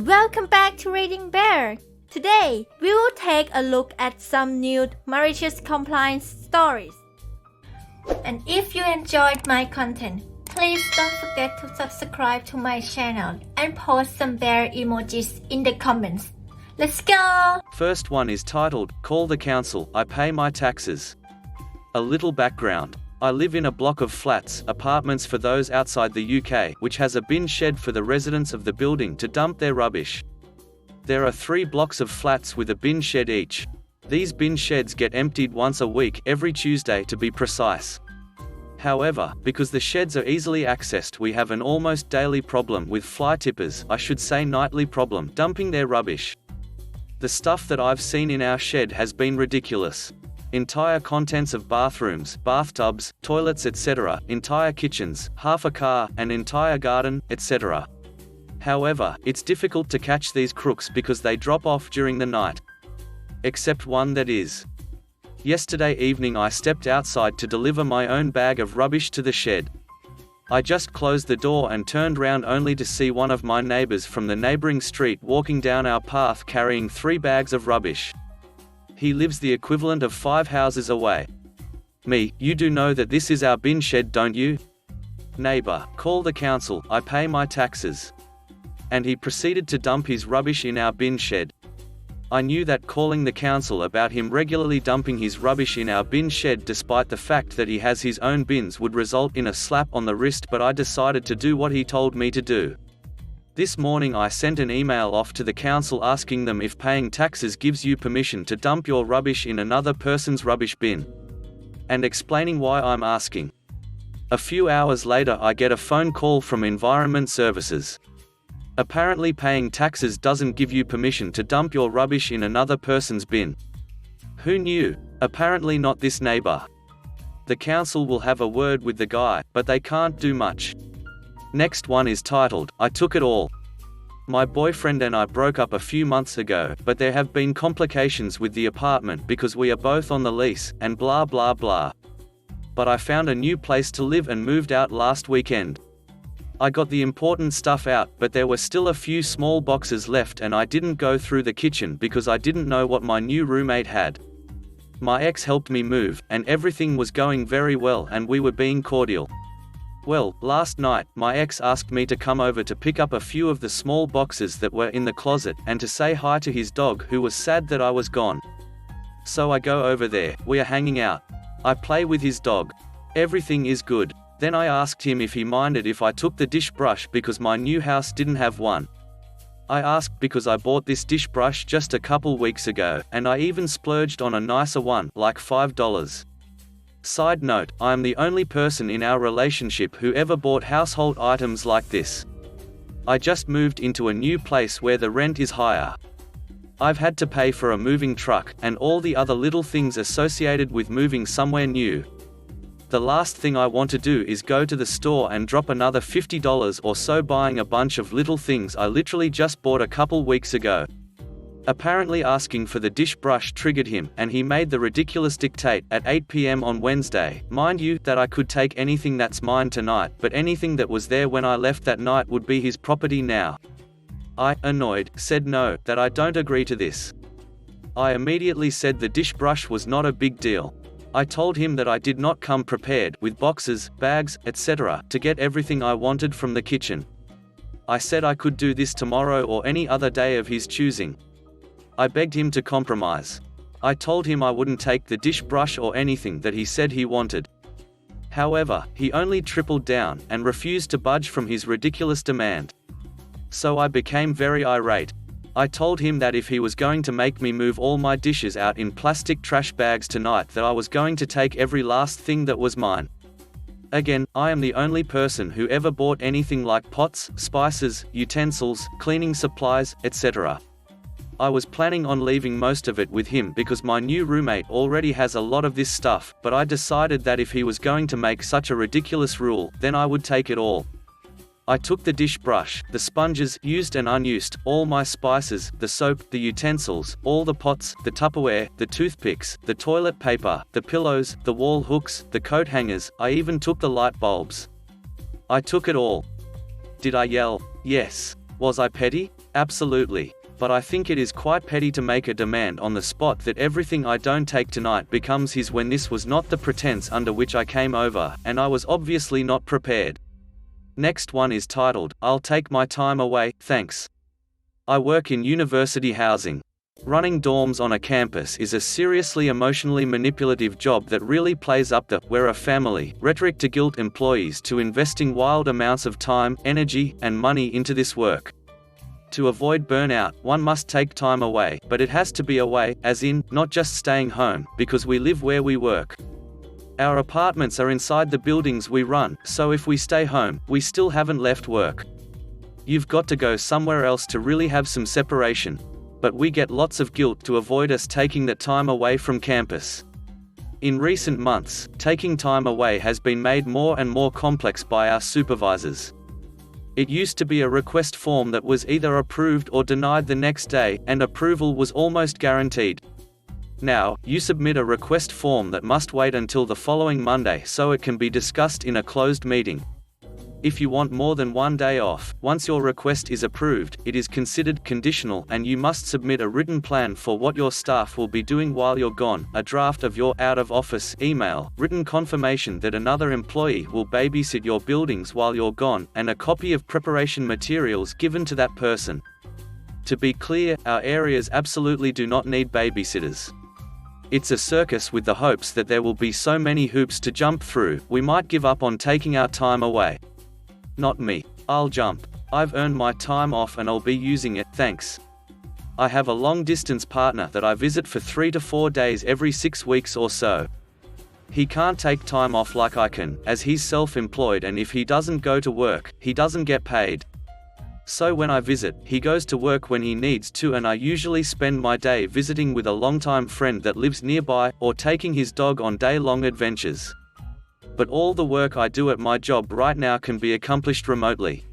Welcome back to Reading Bear. Today, we will take a look at some new malicious compliance stories. And if you enjoyed my content, please don't forget to subscribe to my channel and post some bear emojis in the comments. Let's go! First one is titled, Call the Council, I Pay My Taxes. A little background. I live in a block of flats, apartments for those outside the UK, which has a bin shed for the residents of the building to dump their rubbish. There are 3 blocks of flats with a bin shed each. These bin sheds get emptied once a week, every Tuesday to be precise. However, because the sheds are easily accessed, we have an almost daily problem with fly tippers, I should say nightly problem, dumping their rubbish. The stuff that I've seen in our shed has been ridiculous. Entire contents of bathrooms, bathtubs, toilets etc., entire kitchens, half a car, an entire garden, etc. However, it's difficult to catch these crooks because they drop off during the night. Except one that is. Yesterday evening I stepped outside to deliver my own bag of rubbish to the shed. I just closed the door and turned round only to see one of my neighbors from the neighboring street walking down our path carrying 3 bags of rubbish. He lives the equivalent of 5 houses away. Me, you do know that this is our bin shed, don't you? Neighbor, call the council, I pay my taxes. And he proceeded to dump his rubbish in our bin shed. I knew that calling the council about him regularly dumping his rubbish in our bin shed despite the fact that he has his own bins would result in a slap on the wrist, but I decided to do what he told me to do. This morning I sent an email off to the council asking them if paying taxes gives you permission to dump your rubbish in another person's rubbish bin. And explaining why I'm asking. A few hours later I get a phone call from Environment Services. Apparently paying taxes doesn't give you permission to dump your rubbish in another person's bin. Who knew? Apparently not this neighbor. The council will have a word with the guy, but they can't do much. Next one is titled, I Took It All. My boyfriend and I broke up a few months ago, but there have been complications with the apartment because we are both on the lease, and blah blah blah. But I found a new place to live and moved out last weekend. I got the important stuff out, but there were still a few small boxes left and I didn't go through the kitchen because I didn't know what my new roommate had. My ex helped me move, and everything was going very well and we were being cordial. Well, last night, my ex asked me to come over to pick up a few of the small boxes that were in the closet and to say hi to his dog who was sad that I was gone. So I go over there, we are hanging out. I play with his dog. Everything is good. Then I asked him if he minded if I took the dish brush because my new house didn't have one. I asked because I bought this dish brush just a couple weeks ago, and I even splurged on a nicer one, like $5. Side note, I am the only person in our relationship who ever bought household items like this. I just moved into a new place where the rent is higher. I've had to pay for a moving truck, and all the other little things associated with moving somewhere new. The last thing I want to do is go to the store and drop another $50 or so buying a bunch of little things I literally just bought a couple weeks ago. Apparently asking for the dish brush triggered him, and he made the ridiculous dictate at 8 p.m. on Wednesday, mind you, that I could take anything that's mine tonight, but anything that was there when I left that night would be his property now. I, annoyed, said no, that I don't agree to this. I immediately said the dish brush was not a big deal. I told him that I did not come prepared with boxes, bags, etc. to get everything I wanted from the kitchen. I said I could do this tomorrow or any other day of his choosing. I begged him to compromise. I told him I wouldn't take the dish brush or anything that he said he wanted. However, he only tripled down and refused to budge from his ridiculous demand. So I became very irate. I told him that if he was going to make me move all my dishes out in plastic trash bags tonight, that I was going to take every last thing that was mine. Again, I am the only person who ever bought anything like pots, spices, utensils, cleaning supplies, etc. I was planning on leaving most of it with him because my new roommate already has a lot of this stuff, but I decided that if he was going to make such a ridiculous rule, then I would take it all. I took the dish brush, the sponges, used and unused, all my spices, the soap, the utensils, all the pots, the Tupperware, the toothpicks, the toilet paper, the pillows, the wall hooks, the coat hangers, I even took the light bulbs. I took it all. Did I yell? Yes. Was I petty? Absolutely. But I think it is quite petty to make a demand on the spot that everything I don't take tonight becomes his when this was not the pretense under which I came over, and I was obviously not prepared. Next one is titled, I'll take my time away, thanks. I work in university housing. Running dorms on a campus is a seriously emotionally manipulative job that really plays up the "we're a family" rhetoric to guilt employees to investing wild amounts of time, energy, and money into this work. To avoid burnout, one must take time away, but it has to be away, as in, not just staying home, because we live where we work. Our apartments are inside the buildings we run, so if we stay home, we still haven't left work. You've got to go somewhere else to really have some separation. But we get lots of guilt to avoid us taking that time away from campus. In recent months, taking time away has been made more and more complex by our supervisors. It used to be a request form that was either approved or denied the next day, and approval was almost guaranteed. Now, you submit a request form that must wait until the following Monday so it can be discussed in a closed meeting. If you want more than one day off, once your request is approved, it is considered conditional and you must submit a written plan for what your staff will be doing while you're gone, a draft of your out-of-office email, written confirmation that another employee will babysit your buildings while you're gone, and a copy of preparation materials given to that person. To be clear, our areas absolutely do not need babysitters. It's a circus with the hopes that there will be so many hoops to jump through, we might give up on taking our time away. Not me. I'll jump. I've earned my time off and I'll be using it, thanks. I have a long-distance partner that I visit for 3 to 4 days every 6 weeks or so. He can't take time off like I can, as he's self-employed, and if he doesn't go to work, he doesn't get paid. So when I visit, he goes to work when he needs to, and I usually spend my day visiting with a longtime friend that lives nearby, or taking his dog on day-long adventures. But all the work I do at my job right now can be accomplished remotely.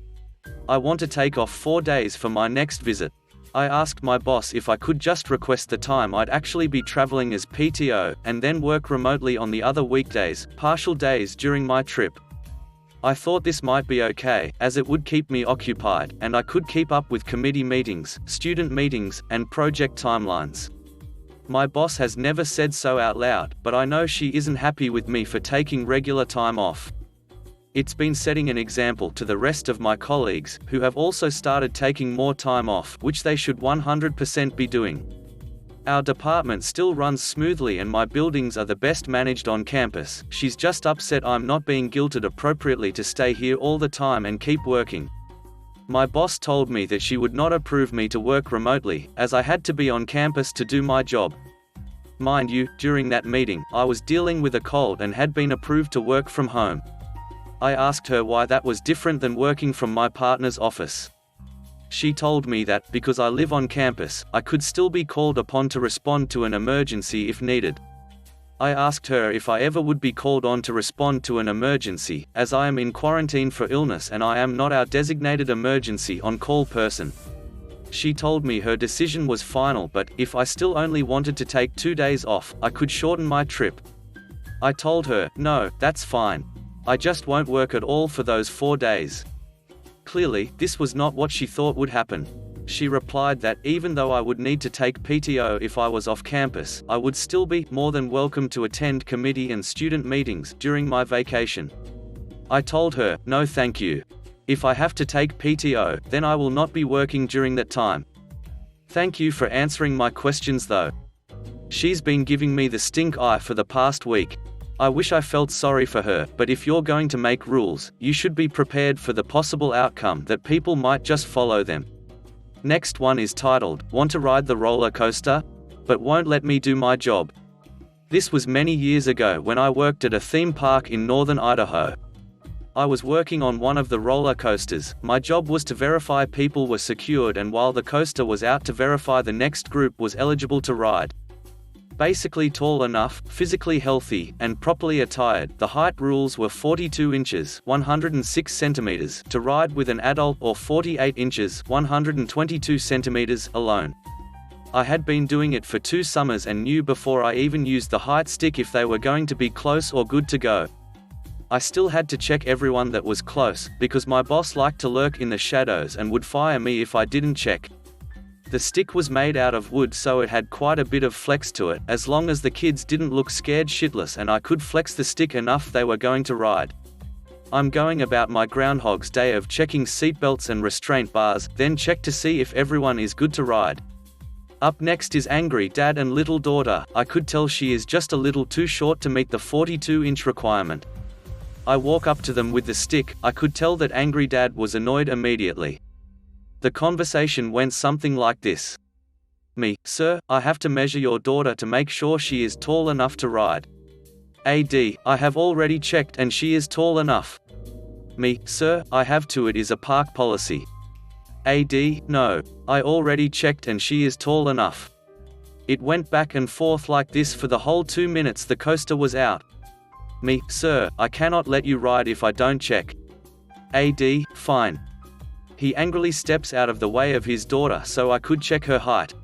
I want to take off 4 days for my next visit. I asked my boss if I could just request the time I'd actually be traveling as PTO, and then work remotely on the other weekdays, partial days during my trip. I thought this might be okay, as it would keep me occupied, and I could keep up with committee meetings, student meetings, and project timelines. My boss has never said so out loud, but I know she isn't happy with me for taking regular time off. It's been setting an example to the rest of my colleagues, who have also started taking more time off, which they should 100% be doing. Our department still runs smoothly and my buildings are the best managed on campus. She's just upset I'm not being guilted appropriately to stay here all the time and keep working. My boss told me that she would not approve me to work remotely, as I had to be on campus to do my job. Mind you, during that meeting, I was dealing with a cold and had been approved to work from home. I asked her why that was different than working from my partner's office. She told me that, because I live on campus, I could still be called upon to respond to an emergency if needed. I asked her if I ever would be called on to respond to an emergency, as I am in quarantine for illness and I am not our designated emergency on-call person. She told me her decision was final, but if I still only wanted to take 2 days off, I could shorten my trip. I told her, no, that's fine. I just won't work at all for those 4 days. Clearly, this was not what she thought would happen. She replied that, even though I would need to take PTO if I was off campus, I would still be more than welcome to attend committee and student meetings during my vacation. I told her, no thank you. If I have to take PTO, then I will not be working during that time. Thank you for answering my questions though. She's been giving me the stink eye for the past week. I wish I felt sorry for her, but if you're going to make rules, you should be prepared for the possible outcome that people might just follow them. Next one is titled, Want to Ride the Roller Coaster? But Won't Let Me Do My Job. This was many years ago when I worked at a theme park in northern Idaho. I was working on one of the roller coasters. My job was to verify people were secured, and while the coaster was out, to verify the next group was eligible to ride. Basically tall enough, physically healthy, and properly attired. The height rules were 42 inches (106 centimeters) to ride with an adult, or 48 inches (122 centimeters) alone. I had been doing it for 2 summers and knew before I even used the height stick if they were going to be close or good to go. I still had to check everyone that was close, because my boss liked to lurk in the shadows and would fire me if I didn't check. The stick was made out of wood, so it had quite a bit of flex to it, as long as the kids didn't look scared shitless and I could flex the stick enough they were going to ride. I'm going about my Groundhog's Day of checking seatbelts and restraint bars, then check to see if everyone is good to ride. Up next is Angry Dad and Little Daughter. I could tell she is just a little too short to meet the 42-inch requirement. I walk up to them with the stick. I could tell that Angry Dad was annoyed immediately. The conversation went something like this. Me, sir, I have to measure your daughter to make sure she is tall enough to ride. AD, I have already checked and she is tall enough. Me, sir, I have to, it is a park policy. AD, no, I already checked and she is tall enough. It went back and forth like this for the whole 2 minutes the coaster was out. Me, sir, I cannot let you ride if I don't check. AD, fine. He angrily steps out of the way of his daughter so I could check her height.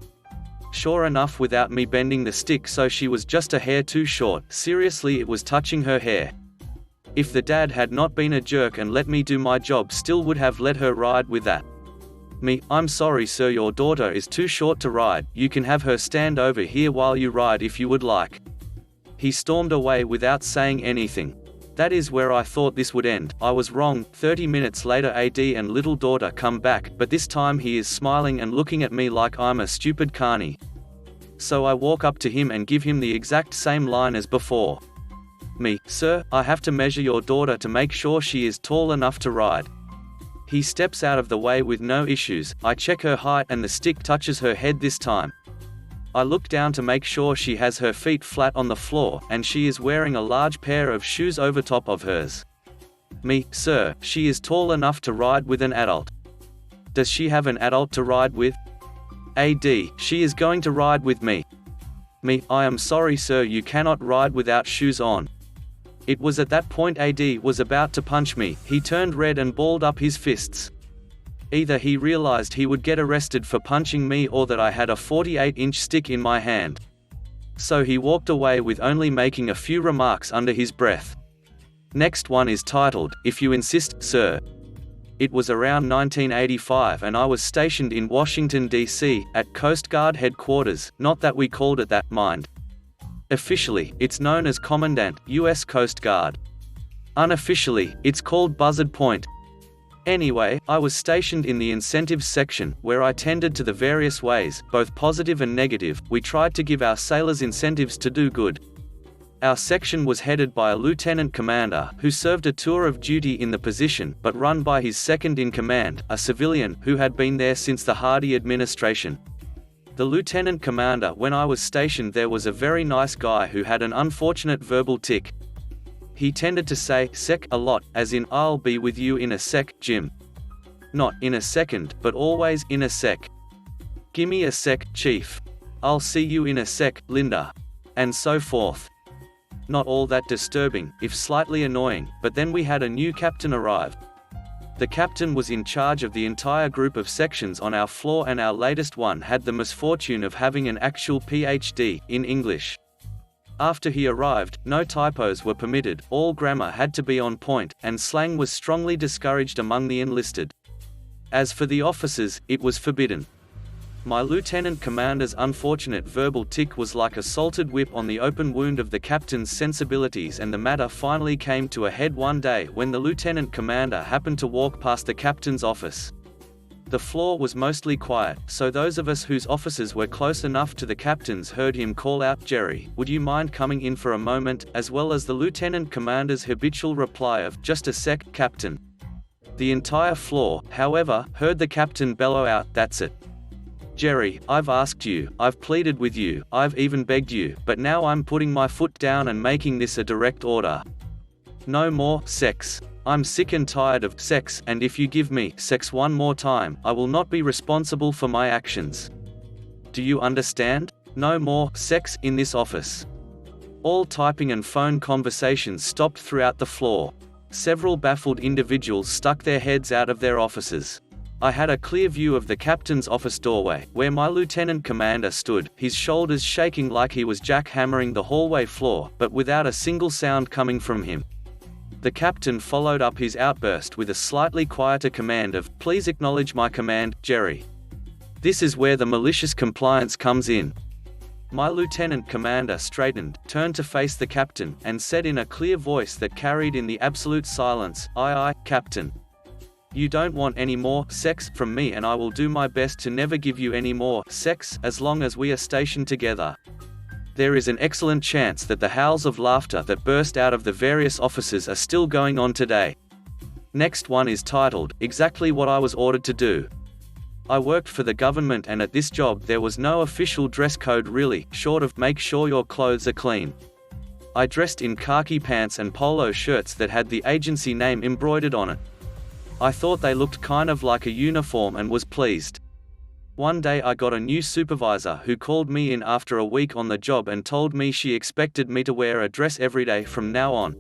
Sure enough, without me bending the stick, so she was just a hair too short. Seriously, it was touching her hair. If the dad had not been a jerk and let me do my job, still would have let her ride with that. Me, I'm sorry sir, your daughter is too short to ride. You can have her stand over here while you ride if you would like. He stormed away without saying anything. That is where I thought this would end. I was wrong. 30 minutes later, AD and Little Daughter come back, but this time he is smiling and looking at me like I'm a stupid carny. So I walk up to him and give him the exact same line as before. Me, sir, I have to measure your daughter to make sure she is tall enough to ride. He steps out of the way with no issues. I check her height and the stick touches her head this time. I look down to make sure she has her feet flat on the floor, and she is wearing a large pair of shoes over top of hers. Me, sir, she is tall enough to ride with an adult. Does she have an adult to ride with? AD, she is going to ride with me. Me, I am sorry sir, you cannot ride without shoes on. It was at that point AD was about to punch me. He turned red and balled up his fists. Either he realized he would get arrested for punching me or that I had a 48-inch stick in my hand. So he walked away with only making a few remarks under his breath. Next one is titled, If You Insist, Sir. It was around 1985 and I was stationed in Washington, D.C., at Coast Guard headquarters, not that we called it that, mind. Officially, it's known as Commandant, U.S. Coast Guard. Unofficially, it's called Buzzard Point. Anyway, I was stationed in the incentives section, where I tended to the various ways, both positive and negative, we tried to give our sailors incentives to do good. Our section was headed by a lieutenant commander, who served a tour of duty in the position, but run by his second-in-command, a civilian, who had been there since the Hardy administration. The lieutenant commander, when I was stationed there, was a very nice guy who had an unfortunate verbal tic. He tended to say, sec, a lot, as in, I'll be with you in a sec, Jim. Not, in a second, but always, in a sec. Gimme a sec, Chief. I'll see you in a sec, Linda. And so forth. Not all that disturbing, if slightly annoying, but then we had a new captain arrive. The captain was in charge of the entire group of sections on our floor, and our latest one had the misfortune of having an actual PhD in English. After he arrived, no typos were permitted, all grammar had to be on point, and slang was strongly discouraged among the enlisted. As for the officers, it was forbidden. My lieutenant commander's unfortunate verbal tic was like a salted whip on the open wound of the captain's sensibilities, and the matter finally came to a head one day when the lieutenant commander happened to walk past the captain's office. The floor was mostly quiet, so those of us whose offices were close enough to the captain's heard him call out, "Jerry, would you mind coming in for a moment?" as well as the lieutenant commander's habitual reply of, "Just a sec, Captain." The entire floor, however, heard the captain bellow out, "That's it. Jerry, I've asked you, I've pleaded with you, I've even begged you, but now I'm putting my foot down and making this a direct order. No more sex. I'm sick and tired of sex, and if you give me sex one more time, I will not be responsible for my actions. Do you understand? No more sex in this office." All typing and phone conversations stopped throughout the floor. Several baffled individuals stuck their heads out of their offices. I had a clear view of the captain's office doorway, where my lieutenant commander stood, his shoulders shaking like he was jackhammering the hallway floor, but without a single sound coming from him. The captain followed up his outburst with a slightly quieter command of, "Please acknowledge my command, Jerry." This is where the malicious compliance comes in. My lieutenant commander straightened, turned to face the captain, and said in a clear voice that carried in the absolute silence, "Aye, Captain. You don't want any more sex from me, and I will do my best to never give you any more sex as long as we are stationed together." There is an excellent chance that the howls of laughter that burst out of the various officers are still going on today. Next one is titled, "Exactly What I Was Ordered to Do." I worked for the government, and at this job there was no official dress code really, short of "make sure your clothes are clean." I dressed in khaki pants and polo shirts that had the agency name embroidered on it. I thought they looked kind of like a uniform and was pleased. One day I got a new supervisor who called me in after a week on the job and told me she expected me to wear a dress every day from now on.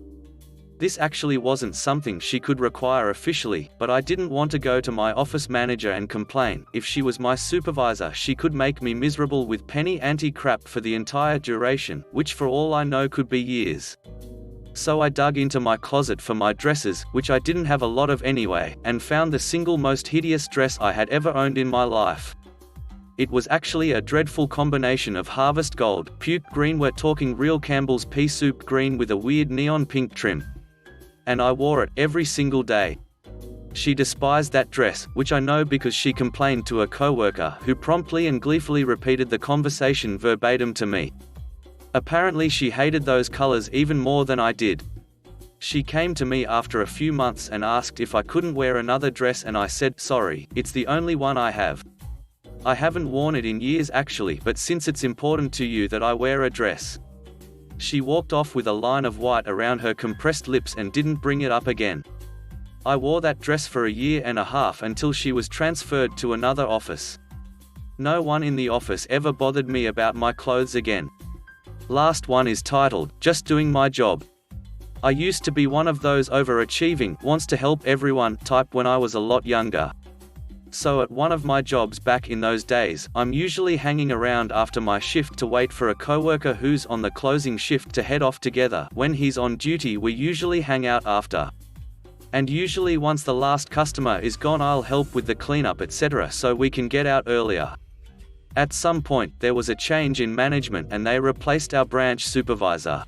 This actually wasn't something she could require officially, but I didn't want to go to my office manager and complain. If she was my supervisor, she could make me miserable with penny ante crap for the entire duration, which for all I know could be years. So I dug into my closet for my dresses, which I didn't have a lot of anyway, and found the single most hideous dress I had ever owned in my life. It was actually a dreadful combination of harvest gold, puke green, we're talking real Campbell's pea soup green with a weird neon pink trim. And I wore it every single day. She despised that dress, which I know because she complained to a coworker who promptly and gleefully repeated the conversation verbatim to me. Apparently she hated those colors even more than I did. She came to me after a few months and asked if I couldn't wear another dress, and I said, "Sorry, it's the only one I have. I haven't worn it in years actually, but since it's important to you that I wear a dress." She walked off with a line of white around her compressed lips and didn't bring it up again. I wore that dress for a year and a half until she was transferred to another office. No one in the office ever bothered me about my clothes again. Last one is titled, "Just Doing My Job." I used to be one of those overachieving, wants to help everyone type when I was a lot younger. So at one of my jobs back in those days, I'm usually hanging around after my shift to wait for a coworker who's on the closing shift to head off together. When he's on duty, we usually hang out after. And usually once the last customer is gone, I'll help with the cleanup etc. so we can get out earlier. At some point, there was a change in management and they replaced our branch supervisor.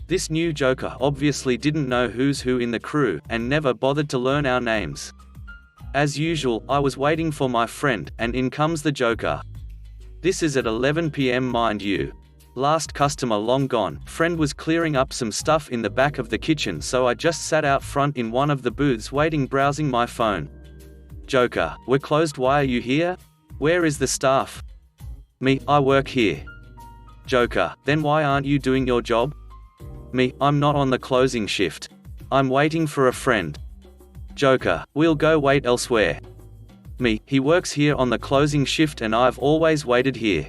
This new joker obviously didn't know who's who in the crew, and never bothered to learn our names. As usual, I was waiting for my friend, and in comes the joker. This is at 11 p.m. mind you. Last customer long gone, friend was clearing up some stuff in the back of the kitchen, so I just sat out front in one of the booths waiting, browsing my phone. Joker, "We're closed, why are you here? Where is the staff?" Me, "I work here." Joker, "Then why aren't you doing your job?" Me, "I'm not on the closing shift. I'm waiting for a friend." Joker, "We'll go wait elsewhere." Me, "He works here on the closing shift and I've always waited here."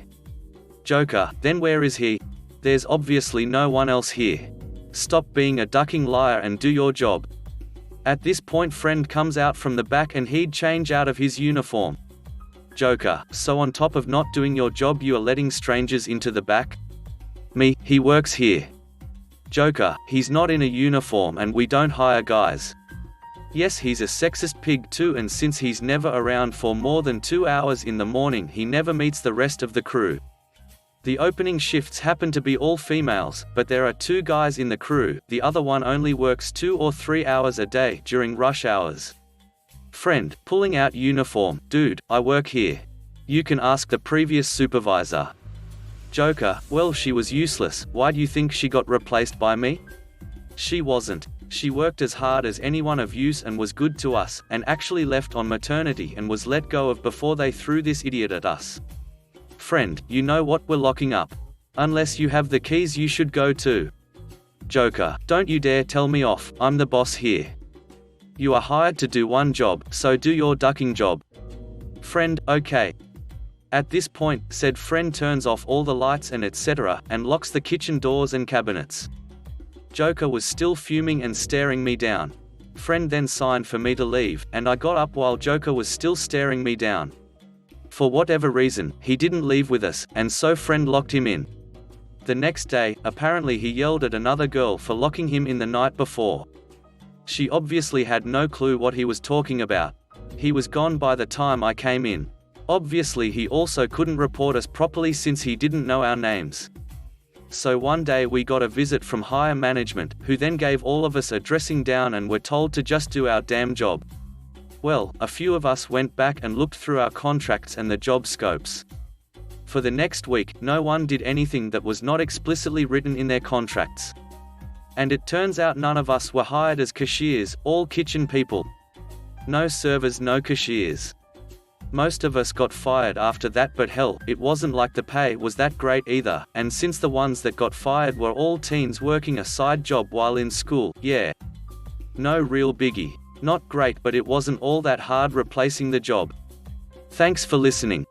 Joker, "Then where is he? There's obviously no one else here. Stop being a ducking liar and do your job." At this point, friend comes out from the back and he'd change out of his uniform. Joker, "So on top of not doing your job, you are letting strangers into the back?" Me, "He works here." Joker, "He's not in a uniform and we don't hire guys." Yes, he's a sexist pig too, and since he's never around for more than 2 hours in the morning, he never meets the rest of the crew. The opening shifts happen to be all females, but there are 2 guys in the crew, the other one only works 2 or 3 hours a day during rush hours. Friend, pulling out uniform, "Dude, I work here. You can ask the previous supervisor." Joker, "Well, she was useless, why do you think she got replaced by me?" She wasn't. She worked as hard as anyone of use and was good to us, and actually left on maternity and was let go of before they threw this idiot at us. Friend, "You know what, we're locking up. Unless you have the keys, you should go too." Joker, "Don't you dare tell me off, I'm the boss here. You are hired to do one job, so do your ducking job." Friend, "Okay." At this point, said friend turns off all the lights and etc., and locks the kitchen doors and cabinets. Joker was still fuming and staring me down. Friend then signed for me to leave, and I got up while Joker was still staring me down. For whatever reason, he didn't leave with us, and so friend locked him in. The next day, apparently he yelled at another girl for locking him in the night before. She obviously had no clue what he was talking about. He was gone by the time I came in. Obviously he also couldn't report us properly since he didn't know our names. So one day we got a visit from higher management, who then gave all of us a dressing down and were told to just do our damn job. Well, a few of us went back and looked through our contracts and the job scopes. For the next week, no one did anything that was not explicitly written in their contracts. And it turns out none of us were hired as cashiers, all kitchen people. No servers, no cashiers. Most of us got fired after that, but hell, it wasn't like the pay was that great either, and since the ones that got fired were all teens working a side job while in school, yeah. No real biggie. Not great, but it wasn't all that hard replacing the job. Thanks for listening.